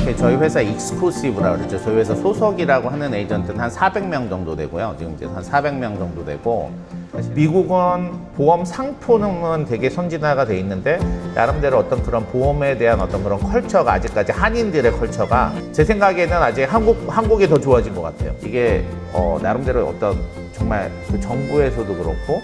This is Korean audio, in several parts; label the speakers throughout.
Speaker 1: 이렇게 저희 회사 익스클루시브라고 그러죠. 저희 회사 소속이라고 하는 에이전트는 한 400명 정도 되고요. 지금 이제 한 400명 정도 되고, 미국은 보험 상품은 되게 선진화가 돼 있는데 나름대로 어떤 그런 보험에 대한 어떤 그런 컬처가 아직까지 한인들의 컬처가 제 생각에는 아직 한국이 더 좋아진 것 같아요. 이게 나름대로 어떤 정말 그 정부에서도 그렇고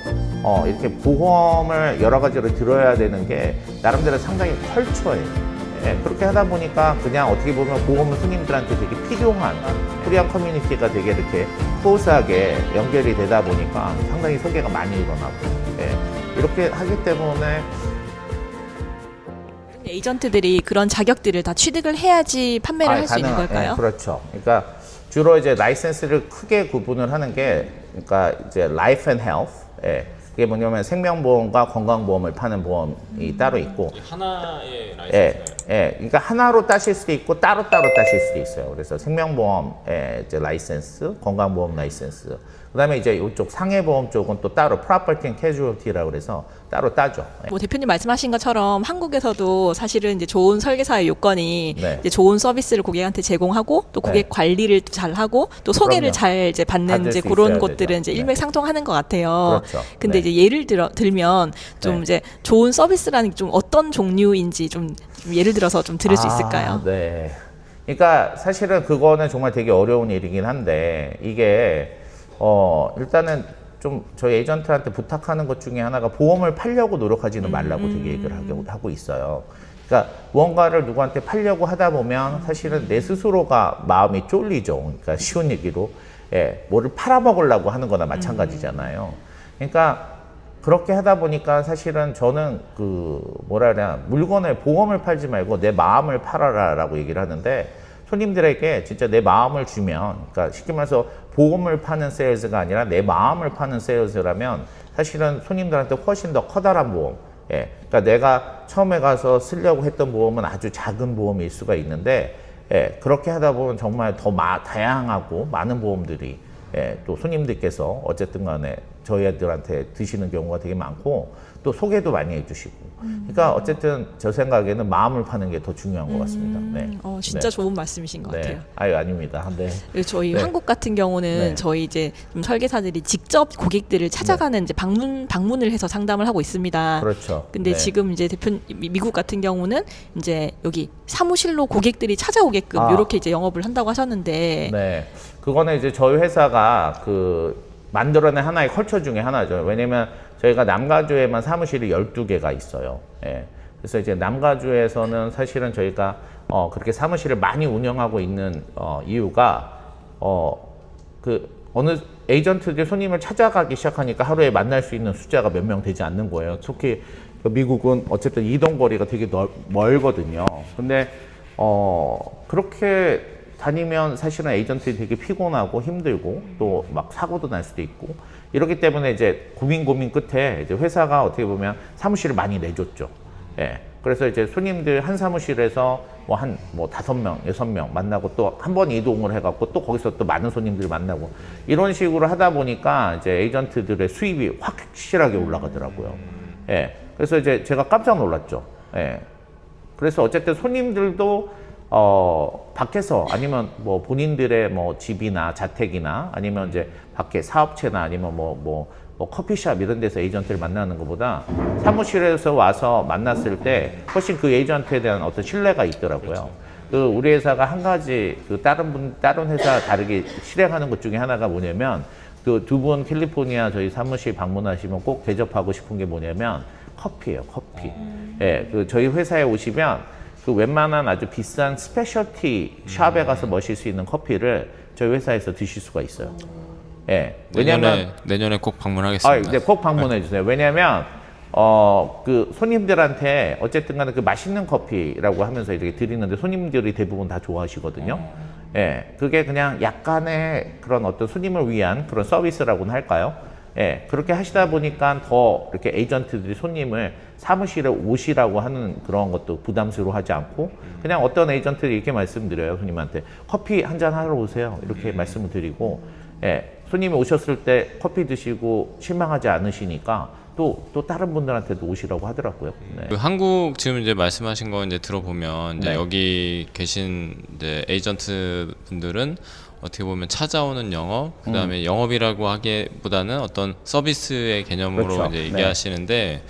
Speaker 1: 이렇게 보험을 여러 가지로 들어야 되는 게 나름대로 상당히 컬처예요. 예, 그렇게 하다 보니까 그냥 어떻게 보면 보험은 손님들한테 되게 필요한 코리안 커뮤니티가 되게 이렇게 클로스하게 연결이 되다 보니까 상당히 소개가 많이 일어나고, 예, 이렇게 하기 때문에
Speaker 2: 에이전트들이 그런 자격들을 다 취득을 해야지 판매를 할 수 있는 걸까요?
Speaker 1: 예, 그렇죠. 그러니까 주로 이제 라이센스를 크게 구분을 하는 게, 그러니까 이제 life and health, 예, 그게 뭐냐면 생명보험과 건강보험을 파는 보험이 따로 있고,
Speaker 3: 하나의 라이센스가요?
Speaker 1: 예, 예, 그러니까 하나로 따실 수도 있고 따로따로 따실 수도 있어요. 그래서 생명보험 이제 라이센스, 건강보험 라이센스, 그다음에 이제 이쪽 상해보험 쪽은 또 따로 property and casualty라고 그래서 따로 따죠. 예.
Speaker 2: 뭐 대표님 말씀하신 것처럼 한국에서도 사실은 이제 좋은 설계사의 요건이
Speaker 1: 네.
Speaker 2: 이제 좋은 서비스를 고객한테 제공하고 또 고객
Speaker 1: 네.
Speaker 2: 관리를 잘 하고 또 소개를
Speaker 1: 그럼요.
Speaker 2: 잘 이제 받는
Speaker 1: 받을
Speaker 2: 이제
Speaker 1: 수
Speaker 2: 그런
Speaker 1: 있어야
Speaker 2: 것들은
Speaker 1: 되죠.
Speaker 2: 이제
Speaker 1: 네.
Speaker 2: 일맥상통하는 것 같아요.
Speaker 1: 그렇죠.
Speaker 2: 근데
Speaker 1: 네.
Speaker 2: 이제 예를 들면 좀
Speaker 1: 네.
Speaker 2: 이제 좋은 서비스라는 게 좀 어떤 종류인지 좀 예를 들어서 좀 들을 수 있을까요?
Speaker 1: 네. 그러니까 사실은 그거는 정말 되게 어려운 일이긴 한데, 이게 일단은 좀 저희 에이전트한테 부탁하는 것 중에 하나가 보험을 팔려고 노력하지는 말라고 되게 얘기를 하고 있어요. 그러니까 무언가를 누구한테 팔려고 하다 보면 사실은 내 스스로가 마음이 쫄리죠. 그러니까 쉬운 얘기로, 예, 뭐를 팔아먹으려고 하는 거나 마찬가지잖아요. 그러니까 그렇게 하다 보니까 사실은 저는 뭐라 그래야, 물건을, 보험을 팔지 말고 내 마음을 팔아라라고 얘기를 하는데, 손님들에게 진짜 내 마음을 주면, 그러니까 쉽게 말해서 보험을 파는 세일즈가 아니라 내 마음을 파는 세일즈라면 사실은 손님들한테 훨씬 더 커다란 보험, 예, 그러니까 내가 처음에 가서 쓰려고 했던 보험은 아주 작은 보험일 수가 있는데, 예, 그렇게 하다 보면 정말 더 다양하고 많은 보험들이, 예, 또 손님들께서 어쨌든 간에 저희들한테 드시는 경우가 되게 많고 또 소개도 많이 해주시고, 그러니까 어쨌든 저 생각에는 마음을 파는 게 더 중요한 것 같습니다. 네.
Speaker 2: 진짜
Speaker 1: 네.
Speaker 2: 좋은 말씀이신 것
Speaker 1: 네.
Speaker 2: 같아요.
Speaker 1: 아유, 아닙니다. 네.
Speaker 2: 그리고 저희
Speaker 1: 네.
Speaker 2: 한국 같은 경우는
Speaker 1: 네.
Speaker 2: 저희 이제 좀 설계사들이 직접 고객들을 찾아가는 이제 방문을 해서 상담을 하고 있습니다.
Speaker 1: 그렇죠.
Speaker 2: 근데
Speaker 1: 네.
Speaker 2: 지금 이제 미국 같은 경우는 이제 여기 사무실로 고객들이 찾아오게끔 이렇게 이제 영업을 한다고 하셨는데,
Speaker 1: 네. 그거는 이제 저희 회사가 만들어낸 하나의 컬처 중에 하나죠. 왜냐면 저희가 남가주에만 사무실이 12개가 있어요. 예. 그래서 이제 남가주에서는 사실은 저희가 그렇게 사무실을 많이 운영하고 있는 이유가 어느 에이전트들이 손님을 찾아가기 시작하니까 하루에 만날 수 있는 숫자가 몇 명 되지 않는 거예요. 특히 미국은 어쨌든 이동거리가 되게 멀거든요. 근데 그렇게 다니면 사실은 에이전트들이 되게 피곤하고 힘들고 또 막 사고도 날 수도 있고, 이렇기 때문에 이제 고민 끝에 이제 회사가 어떻게 보면 사무실을 많이 내줬죠. 예. 그래서 이제 손님들 한 사무실에서 뭐 5명, 6명 만나고 또 한 번 이동을 해갖고 또 거기서 또 많은 손님들 만나고, 이런 식으로 하다 보니까 이제 에이전트들의 수입이 확실하게 올라가더라고요. 예. 그래서 이제 제가 깜짝 놀랐죠. 예. 그래서 어쨌든 손님들도 밖에서 아니면 뭐 본인들의 뭐 집이나 자택이나 아니면 이제 밖에 사업체나 아니면 뭐 커피숍 이런 데서 에이전트를 만나는 것보다 사무실에서 와서 만났을 때 훨씬 그 에이전트에 대한 어떤 신뢰가 있더라고요. 우리 회사가 한 가지 다른 회사 다르게 실행하는 것 중에 하나가 뭐냐면, 두 분 캘리포니아 저희 사무실 방문하시면 꼭 대접하고 싶은 게 뭐냐면 커피예요, 커피. 예, 저희 회사에 오시면 웬만한 아주 비싼 스페셜티 샵에 가서 마실 수 있는 커피를 저희 회사에서 드실 수가 있어요. 예.
Speaker 3: 내년에 꼭 방문하겠습니다.
Speaker 1: 네, 꼭 방문해 주세요. 왜냐면 손님들한테 어쨌든 간에 맛있는 커피라고 하면서 이렇게 드리는데 손님들이 대부분 다 좋아하시거든요. 예. 그게 그냥 약간의 그런 어떤 손님을 위한 그런 서비스라고는 할까요? 예, 그렇게 하시다 보니까 더 이렇게 에이전트들이 손님을 사무실에 오시라고 하는 그런 것도 부담스러워하지 않고, 그냥 어떤 에이전트들이 이렇게 말씀드려요. 손님한테 커피 한 잔 하러 오세요, 이렇게 말씀을 드리고, 예, 손님이 오셨을 때 커피 드시고 실망하지 않으시니까 또 다른 분들한테도 오시라고 하더라고요. 네.
Speaker 3: 그 한국 지금 이제 말씀하신 거 이제 들어보면 이제
Speaker 1: 네.
Speaker 3: 여기 계신 이제 에이전트 분들은 어떻게 보면 찾아오는 영업, 그다음에 영업이라고 하기보다는 어떤 서비스의 개념으로
Speaker 1: 그렇죠.
Speaker 3: 이제
Speaker 1: 네.
Speaker 3: 얘기하시는데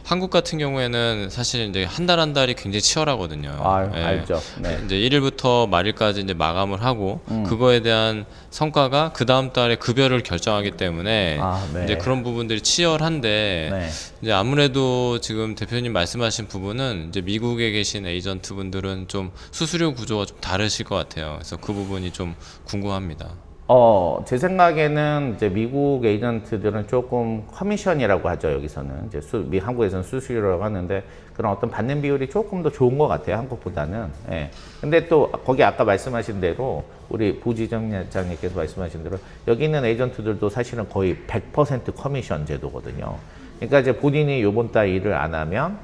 Speaker 3: 한국 같은 경우에는 사실 이제 한 달 한 달이 굉장히 치열하거든요. 예.
Speaker 1: 알죠. 네.
Speaker 3: 이제 1일부터 말일까지 이제 마감을 하고 그거에 대한 성과가 그 다음 달에 급여를 결정하기 때문에
Speaker 1: 네.
Speaker 3: 이제 그런 부분들이 치열한데
Speaker 1: 네.
Speaker 3: 이제 아무래도 지금 대표님 말씀하신 부분은 이제 미국에 계신 에이전트 분들은 좀 수수료 구조가 좀 다르실 것 같아요. 그래서 그 부분이 좀 궁금합니다.
Speaker 1: 제 생각에는 이제 미국 에이전트들은 조금 커미션이라고 하죠, 여기서는. 이제 한국에서는 수수료라고 하는데 그런 어떤 받는 비율이 조금 더 좋은 것 같아요, 한국보다는. 예. 근데 또 거기 아까 말씀하신 대로 우리 부지점장님께서 말씀하신 대로 여기 있는 에이전트들도 사실은 거의 100% 커미션 제도거든요. 그러니까 이제 본인이 요번 달 일을 안 하면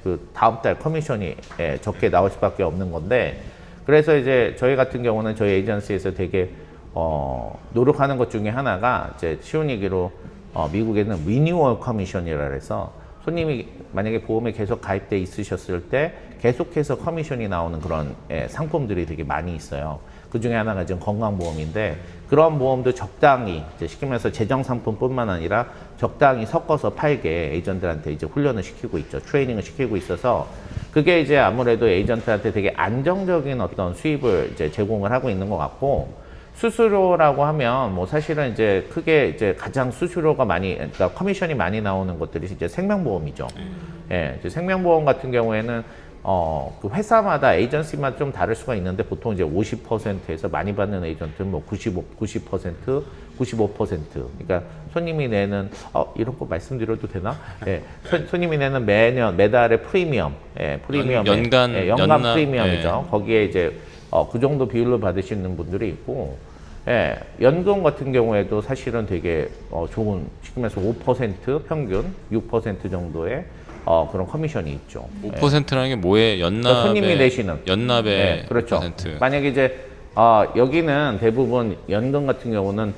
Speaker 1: 그 다음 달 커미션이 적게 나올 수밖에 없는 건데 그래서 이제 저희 같은 경우는 저희 에이전시에서 되게 노력하는 것 중에 하나가 이제 쉬운 얘기로 미국에는 리뉴얼 커미션이라 해서 손님이 만약에 보험에 계속 가입돼 있으셨을 때 계속해서 커미션이 나오는 그런 상품들이 되게 많이 있어요. 그 중에 하나가 지금 건강보험인데 그런 보험도 적당히 이제 시키면서 재정 상품뿐만 아니라 적당히 섞어서 팔게 에이전트한테 이제 훈련을 시키고 있죠. 트레이닝을 시키고 있어서 그게 이제 아무래도 에이전트한테 되게 안정적인 어떤 수입을 이제 제공을 하고 있는 것 같고 수수료라고 하면 뭐 사실은 이제 크게 이제 가장 수수료가 많이 그러니까 커미션이 많이 나오는 것들이 이제 생명보험이죠. 예, 이제 생명보험 같은 경우에는 그 회사마다 에이전시마다 좀 다를 수가 있는데 보통 이제 50%에서 많이 받는 에이전트는 뭐 90%, 95%. 그러니까 손님이 내는 이런 거 말씀드려도 되나? 예, 손님이 내는 매달의 프리미엄, 프리미엄
Speaker 3: 연간
Speaker 1: 프리미엄이죠. 거기에 이제 그 정도 비율로 받으시는 분들이 있고, 연금 같은 경우에도 사실은 되게 좋은, 시키면서 5% 평균 6% 정도의 그런 커미션이 있죠.
Speaker 3: 5%라는 게 뭐예요?
Speaker 1: 그러니까 손님이 내시는
Speaker 3: 연납의
Speaker 1: 그렇죠.
Speaker 3: 5%.
Speaker 1: 만약에 이제 여기는 대부분 연금 같은 경우는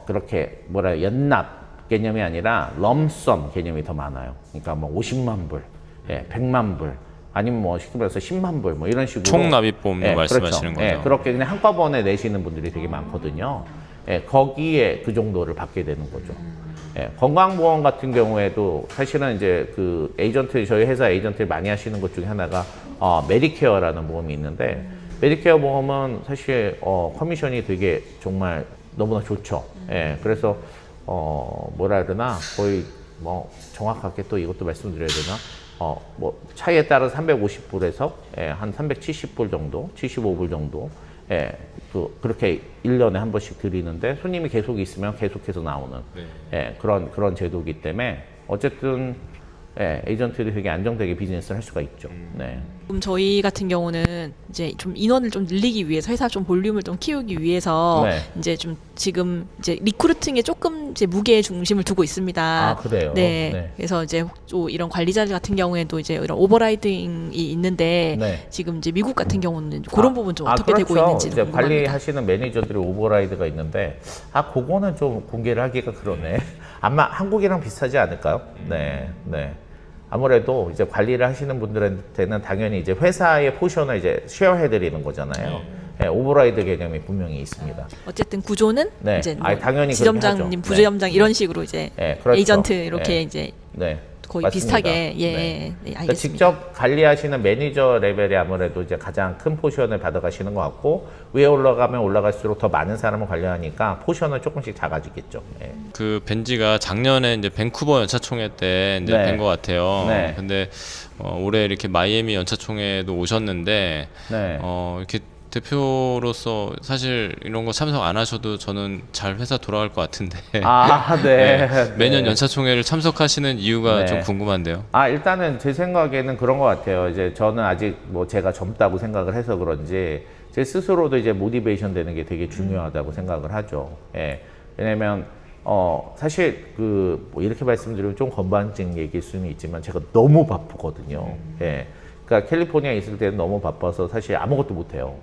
Speaker 1: 그렇게 연납 개념이 아니라 럼썸 개념이 더 많아요. 그러니까 뭐 50만 불, 100만 불. 아니면 뭐 쉽게 말해서 10만 불 뭐 이런 식으로
Speaker 3: 총납입보험 말씀하시는
Speaker 1: 그렇죠.
Speaker 3: 거죠.
Speaker 1: 그렇게 그냥 한꺼번에 내시는 분들이 되게 많거든요. 거기에 그 정도를 받게 되는 거죠. 건강보험 같은 경우에도 사실은 이제 그 에이전트 저희 회사 에이전트를 많이 하시는 것 중에 하나가 메디케어라는 보험이 있는데 메디케어 보험은 사실 커미션이 되게 정말 너무나 좋죠. 그래서 뭐라 해야 되나 거의 뭐 정확하게 또 이것도 말씀드려야 되나? 뭐 차이에 따라 350불에서 한 370불 정도, 75불 정도, 그렇게 1년에 한 번씩 드리는데 손님이 계속 있으면 계속해서 나오는 그런 제도이기 때문에 어쨌든 에이전트들이 되게 안정되게 비즈니스를 할 수가 있죠. 네.
Speaker 2: 그럼 저희 같은 경우는 이제 좀 인원을 좀 늘리기 위해서 회사 좀 볼륨을 좀 키우기 위해서
Speaker 1: 네.
Speaker 2: 이제 좀 지금 이제 리크루팅에 조금 이제 무게 중심을 두고 있습니다.
Speaker 1: 그래요?
Speaker 2: 네.
Speaker 1: 네.
Speaker 2: 그래서 이제 또 이런 관리자들 같은 경우에도 이제 이런 오버라이딩이 있는데
Speaker 1: 네.
Speaker 2: 지금 이제 미국 같은 경우는 그런 부분 좀 어떻게
Speaker 1: 그렇죠.
Speaker 2: 되고 있는지
Speaker 1: 이제
Speaker 2: 궁금합니다.
Speaker 1: 관리하시는 매니저들이 오버라이드가 있는데 그거는 좀 공개를 하기가 그러네. 아마 한국이랑 비슷하지 않을까요? 네. 아무래도 이제 관리를 하시는 분들한테는 당연히 이제 회사의 포션을 이제 쉐어해드리는 거잖아요. 오버라이드 개념이 분명히 있습니다.
Speaker 2: 어쨌든 구조는
Speaker 1: 네.
Speaker 2: 이제 뭐
Speaker 1: 당연히
Speaker 2: 지점장님,
Speaker 1: 그렇게 하죠.
Speaker 2: 부지점장 이런 식으로 이제
Speaker 1: 그렇죠.
Speaker 2: 에이전트 이렇게
Speaker 1: 네.
Speaker 2: 이제
Speaker 1: 네.
Speaker 2: 거의
Speaker 1: 맞습니다.
Speaker 2: 비슷하게
Speaker 1: 네.
Speaker 2: 알겠습니다.
Speaker 1: 그러니까 직접 관리하시는 매니저 레벨이 아무래도 이제 가장 큰 포션을 받아가시는 것 같고 위에 올라가면 올라갈수록 더 많은 사람을 관리하니까 포션은 조금씩 작아지겠죠.
Speaker 3: 그 벤지가 작년에 이제 밴쿠버 연차총회 때 이제 뵌 것 같아요.
Speaker 1: 네.
Speaker 3: 근데 올해 이렇게 마이애미 연차총회도 오셨는데 이렇게 대표로서 사실 이런 거 참석 안 하셔도 저는 잘 회사 돌아갈 것 같은데
Speaker 1: 네.
Speaker 3: 매년 연차총회를 참석하시는 이유가
Speaker 1: 네.
Speaker 3: 좀 궁금한데요.
Speaker 1: 일단은 제 생각에는 그런 것 같아요. 이제 저는 아직 뭐 제가 젊다고 생각을 해서 그런지 제 스스로도 이제 모티베이션 되는 게 되게 중요하다고 생각을 하죠. 왜냐면 사실 뭐 이렇게 말씀드리면 좀 건방진 얘기일 수는 있지만 제가 너무 바쁘거든요. 그러니까 캘리포니아에 있을 때는 너무 바빠서 사실 아무것도 못해요.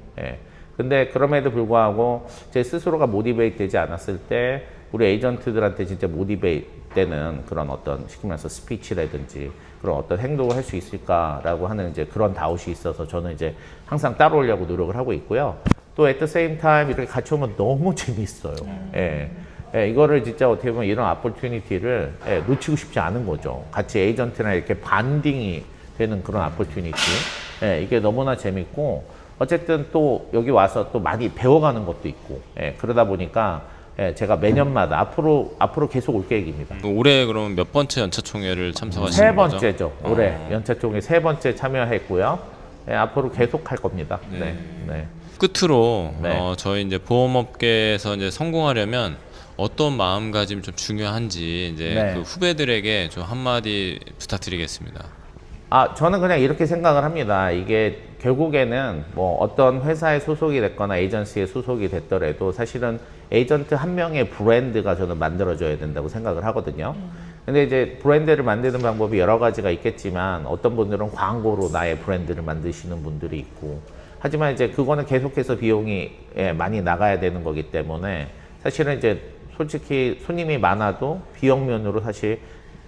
Speaker 1: 근데 그럼에도 불구하고 제 스스로가 모티베이트 되지 않았을 때 우리 에이전트들한테 진짜 모티베이트 되는 그런 어떤 시키면서 스피치라든지 그런 어떤 행동을 할 수 있을까라고 하는 이제 그런 다웃이 있어서 저는 이제 항상 따라오려고 노력을 하고 있고요. 또 at the same time 이렇게 같이 오면 너무 재미있어요. 예. 예, 이거를 진짜 어떻게 보면 이런 아포튜니티를 놓치고 싶지 않은 거죠. 같이 에이전트랑 이렇게 반딩이 되는 그런 아포튜니티. 예, 이게 너무나 재밌고 어쨌든 또 여기 와서 또 많이 배워가는 것도 있고 그러다 보니까 제가 매년마다 앞으로 계속 올 계획입니다.
Speaker 3: 올해 그럼 몇 번째 연차총회를
Speaker 1: 세
Speaker 3: 참석하시는 거죠?
Speaker 1: 번째죠. 올해 연차총회 세 번째 참여했고요. 앞으로 계속 할 겁니다. 네. 네.
Speaker 3: 끝으로
Speaker 1: 네.
Speaker 3: 저희 이제 보험업계에서 이제 성공하려면 어떤 마음가짐이 좀 중요한지 이제
Speaker 1: 네.
Speaker 3: 그 후배들에게 좀 한마디 부탁드리겠습니다.
Speaker 1: 저는 그냥 이렇게 생각을 합니다. 이게 결국에는 뭐 어떤 회사에 소속이 됐거나 에이전시에 소속이 됐더라도 사실은 에이전트 한 명의 브랜드가 저는 만들어져야 된다고 생각을 하거든요. 근데 이제 브랜드를 만드는 방법이 여러 가지가 있겠지만 어떤 분들은 광고로 나의 브랜드를 만드시는 분들이 있고 하지만 이제 그거는 계속해서 비용이 많이 나가야 되는 거기 때문에 사실은 이제 솔직히 손님이 많아도 비용 면으로 사실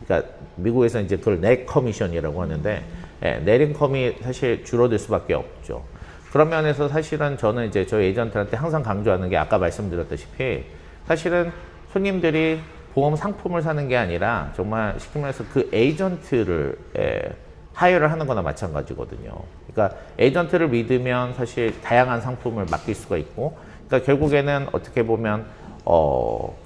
Speaker 1: 그러니까 미국에서 이제 그걸 넷 커미션이라고 하는데 넷 인컴이 사실 줄어들 수밖에 없죠. 그런 면에서 사실은 저는 이제 저희 에이전트한테 항상 강조하는 게 아까 말씀드렸다시피 사실은 손님들이 보험 상품을 사는 게 아니라 정말 쉽게 말해서 그 에이전트를 하이어를 하는 거나 마찬가지거든요. 그러니까 에이전트를 믿으면 사실 다양한 상품을 맡길 수가 있고 그러니까 결국에는 어떻게 보면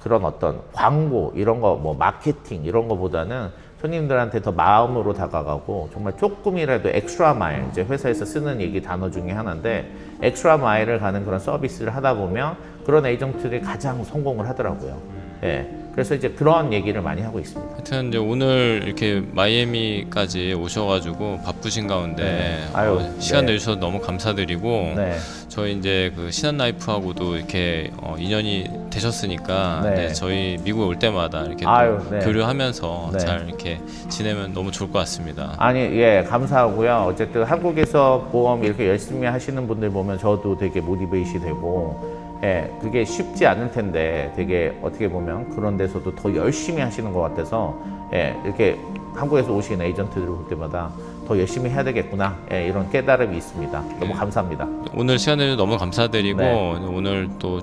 Speaker 1: 그런 어떤 광고 이런 거 뭐 마케팅 이런 거보다는 손님들한테 더 마음으로 다가가고 정말 조금이라도 엑스트라 마일 이제 회사에서 쓰는 얘기 단어 중에 하나인데 엑스트라 마일을 가는 그런 서비스를 하다 보면 그런 에이전트들이 가장 성공을 하더라고요. 예. 그래서 이제 그런 얘기를 많이 하고 있습니다.
Speaker 3: 하여튼 이제 오늘 이렇게 마이애미까지 오셔가지고 바쁘신 가운데
Speaker 1: 네. 아유,
Speaker 3: 시간
Speaker 1: 네.
Speaker 3: 내주셔서 너무 감사드리고
Speaker 1: 네.
Speaker 3: 저희 이제 그 신한라이프하고도 이렇게 인연이 되셨으니까
Speaker 1: 네.
Speaker 3: 이제 저희 미국에 올 때마다 이렇게
Speaker 1: 아유,
Speaker 3: 또
Speaker 1: 네.
Speaker 3: 교류하면서
Speaker 1: 네.
Speaker 3: 잘 이렇게 지내면 너무 좋을 것 같습니다.
Speaker 1: 아니, 예, 감사하고요. 어쨌든 한국에서 보험 이렇게 열심히 하시는 분들 보면 저도 되게 모티베이션이 되고, 예, 그게 쉽지 않을 텐데 되게 어떻게 보면 그런 데서도 더 열심히 하시는 것 같아서, 예, 이렇게 한국에서 오신 에이전트들 볼 때마다 더 열심히 해야 되겠구나, 예, 이런 깨달음이 있습니다. 너무 감사합니다.
Speaker 3: 오늘 시간 내주셔서 너무 감사드리고
Speaker 1: 네.
Speaker 3: 오늘 또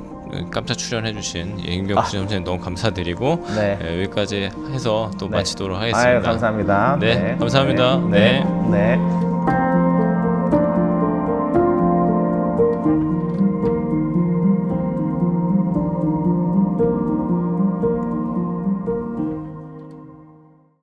Speaker 3: 깜짝 출연해주신 임경수 선생님 너무 감사드리고
Speaker 1: 네.
Speaker 3: 여기까지 해서 또
Speaker 1: 네.
Speaker 3: 마치도록 하겠습니다.
Speaker 1: 아유, 감사합니다.
Speaker 3: 네, 감사합니다.
Speaker 1: 네.
Speaker 3: 네.
Speaker 1: 네.